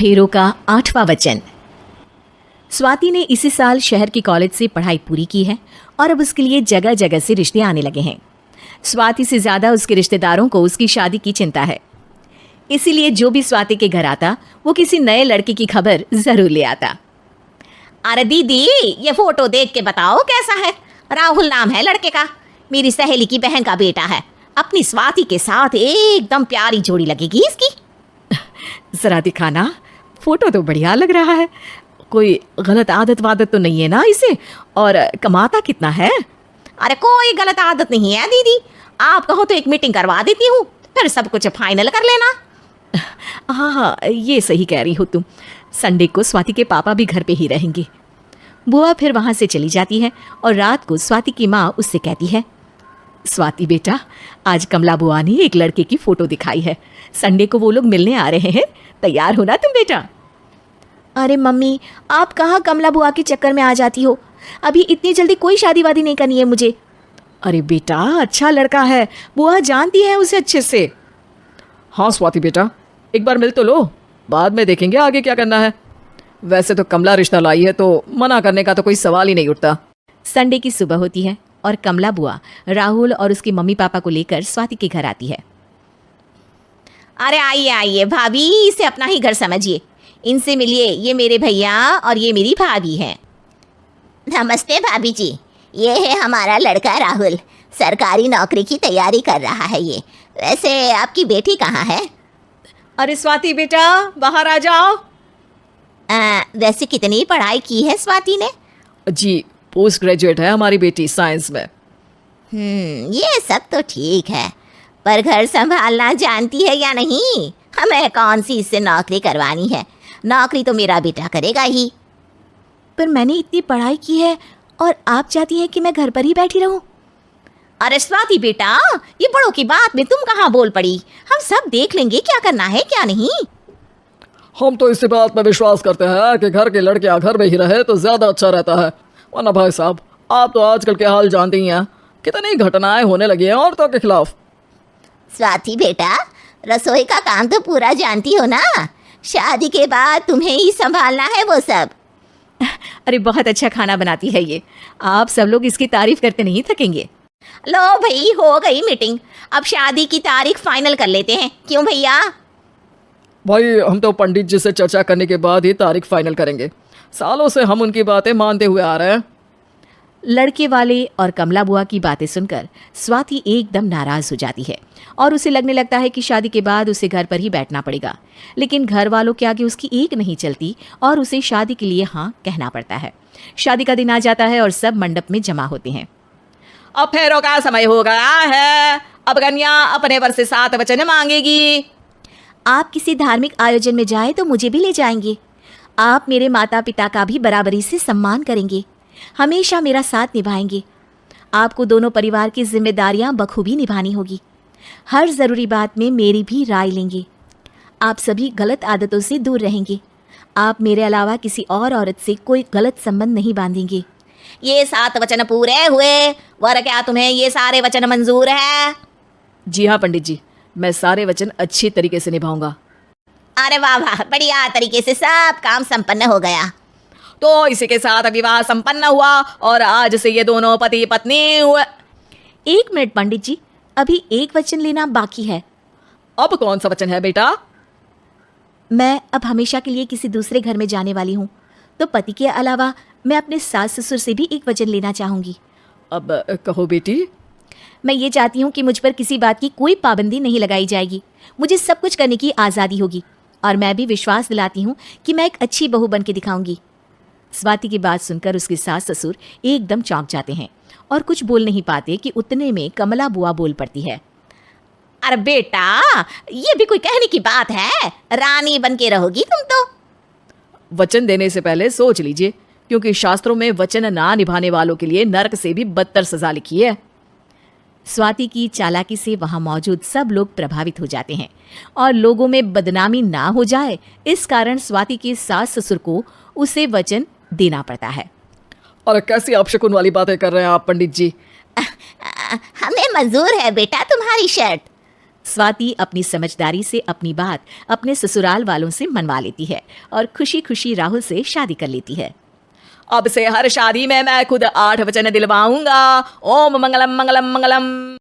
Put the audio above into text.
फेरों का 8वां वचन। स्वाति ने इसी साल शहर के कॉलेज से पढ़ाई पूरी की है और अब उसके लिए जगह जगह से रिश्ते आने लगे हैं। स्वाति से ज्यादा उसके रिश्तेदारों को उसकी शादी की चिंता है, इसीलिए जो भी स्वाति के घर आता वो किसी नए लड़के की खबर जरूर ले आता। अरे दीदी, ये फोटो देख के बताओ कैसा है। राहुल नाम है लड़के का, मेरी सहेली की बहन का बेटा है। अपनी स्वाति के साथ एकदम प्यारी जोड़ी लगेगी इसकी। जरा दिखाना, फोटो तो बढ़िया लग रहा है। कोई गलत आदत वादत तो नहीं है ना इसे? और कमाता कितना है? अरे कोई गलत आदत नहीं है दीदी, आप कहो तो एक मीटिंग करवा देती हूँ, फिर सब कुछ फाइनल कर लेना। हाँ, ये सही कह रही हो तुम। संडे को स्वाति के पापा भी घर पे ही रहेंगे। बुआ फिर वहाँ से चली जाती है और रात को स्वाति की माँ उससे कहती है, स्वाति बेटा, आज कमला बुआ ने एक लड़के की फोटो दिखाई है। संडे को वो लोग मिलने आ रहे हैं, तैयार हो ना तुम बेटा। अरे मम्मी, आप कहाँ कमला बुआ के चक्कर में आ जाती हो? अभी इतनी जल्दी कोई शादी वादी नहीं करनी है मुझे। अरे बेटा, अच्छा लड़का है, बुआ जानती है उसे अच्छे से। हाँ स्वाति बेटा, एक बार मिल तो लो, बाद में देखेंगे आगे क्या करना है। वैसे तो कमला रिश्ता लाई है तो मना करने का तो कोई सवाल ही नहीं उठता। संडे की सुबह होती है और कमला बुआ राहुल और उसके मम्मी पापा को लेकर स्वाति के घर आती है। अरे आइए आइए भाभी, इसे अपना ही घर समझिए, इनसे मिलिए। ये मेरे भैया और ये मेरी भाभी है। नमस्ते भाभी जी, ये है हमारा लड़का राहुल, सरकारी नौकरी की तैयारी कर रहा है ये। वैसे आपकी बेटी कहाँ है? अरे स्वाति बेटा, बाहर आ जाओ। वैसे कितनी पढ़ाई की है स्वाति ने? जी, पोस्ट ग्रेजुएट है हमारी बेटी साइंस में। ये सब तो ठीक है, पर घर संभालना जानती है या नहीं? हमें कौन सी इससे नौकरी करवानी है, नौकरी तो मेरा बेटा करेगा ही। पर मैंने इतनी पढ़ाई की है और आप चाहती हैं कि मैं घर पर ही बैठी रहूं? अरे स्वाति बेटा, ये बड़ों की बात में तुम कहाँ बोल पड़ी? हम सब देख लेंगे क्या करना है क्या नहीं। हम तो इसी बात में विश्वास करते हैं कि घर के लड़कियां घर में ही रहे तो ज्यादा अच्छा रहता है। वरना भाई साहब, आप तो आजकल के हाल जानते ही हैं, कितनी घटनाएं होने लगी हैं औरतों के खिलाफ। स्वाति बेटा, रसोई का काम तो पूरा जानती हो ना? शादी के बाद तुम्हें ही संभालना है वो सब। अरे बहुत अच्छा खाना बनाती है ये, आप सब लोग इसकी तारीफ करते नहीं थकेंगे। लो भाई, हो गई मीटिंग, अब शादी की तारीख फाइनल कर लेते हैं, क्यों भैया? भाई, हम तो पंडित जी से चर्चा करने के बाद ही तारीख फाइनल करेंगे। सालों से हम उनकी बातें मानते हुए आ रहे हैं। लड़के वाले और कमला बुआ की बातें सुनकर स्वाति एकदम नाराज हो जाती है और उसे लगने लगता है कि शादी के बाद उसे घर पर ही बैठना पड़ेगा। लेकिन घर वालों के आगे उसकी एक नहीं चलती और उसे शादी के लिए हाँ कहना पड़ता है। शादी का दिन आ जाता है और सब मंडप में जमा होते हैं। अब फेरों का समय हो गया है, अब कन्या अपने वर से 7 वचन मांगेगी। आप किसी धार्मिक आयोजन में जाए तो मुझे भी ले जाएंगे। आप मेरे माता पिता का भी बराबरी से सम्मान करेंगे, हमेशा मेरा साथ निभाएंगे। आपको दोनों परिवार की जिम्मेदारियां बखूबी निभानी होगी। हर ज़रूरी बात में मेरी भी राय लेंगे। आप सभी गलत आदतों से दूर रहेंगे। आप मेरे अलावा किसी और औरत से कोई गलत संबंध नहीं बांधेंगे। ये 7 वचन पूरे हुए, वर क्या तुम्हें ये सारे वचन मंजूर है? जी हाँ पंडित जी, मैं सारे वचन अच्छी तरीके से निभाऊंगा। अरे वाह वाह, बढ़िया तरीके से सब काम संपन्न हो गया। तो इसी के साथ विवाह संपन्न हुआ और आज से ये दोनों पति पत्नी हुए। 1 मिनट पंडित जी, अभी एक वचन लेना बाकी है। अब कौन सा वचन है बेटा? मैं अब हमेशा के लिए किसी दूसरे घर में जाने वाली हूँ, तो पति के अलावा मैं अपने सास ससुर से भी एक वचन लेना चाहूँगी। अब कहो बेटी। मैं ये चाहती हूँ कि मुझ पर किसी बात की कोई पाबंदी नहीं लगाई जाएगी। मुझे सब कुछ करने की आज़ादी होगी और मैं भी विश्वास दिलाती हूँ कि मैं एक अच्छी बहू बन के दिखाऊंगी। स्वाति की बात सुनकर उसके सास ससुर एकदम चौंक जाते हैं और कुछ बोल नहीं पाते कि उतने में कमला बुआ बोल पड़ती है। अरे बेटा, ये भी कोई कहने की बात है? रानी बन के रहोगी तुम तो। वचन देने से पहले सोच लीजिए, क्योंकि शास्त्रों में वचन ना निभाने वालों के लिए नरक से भी बदतर सजा लिखी है। स्वाति की चालाकी से वहां मौजूद सब लोग प्रभावित हो जाते हैं और लोगों में बदनामी ना हो जाए, इस कारण स्वाति के सास ससुर को उसे वचन देना पड़ता है। अरे कैसी अपशकुन वाली बातें कर रहे हैं आप पंडित जी? हमें मंजूर है बेटा तुम्हारी शर्त। स्वाति अपनी समझदारी से अपनी बात अपने ससुराल वालों से मनवा लेती है और खुशी खुशी राहुल से शादी कर लेती है। अब से हर शादी में मैं खुद 8 वचन दिलवाऊंगा। ओम मंगलम मंगलम मंगलम।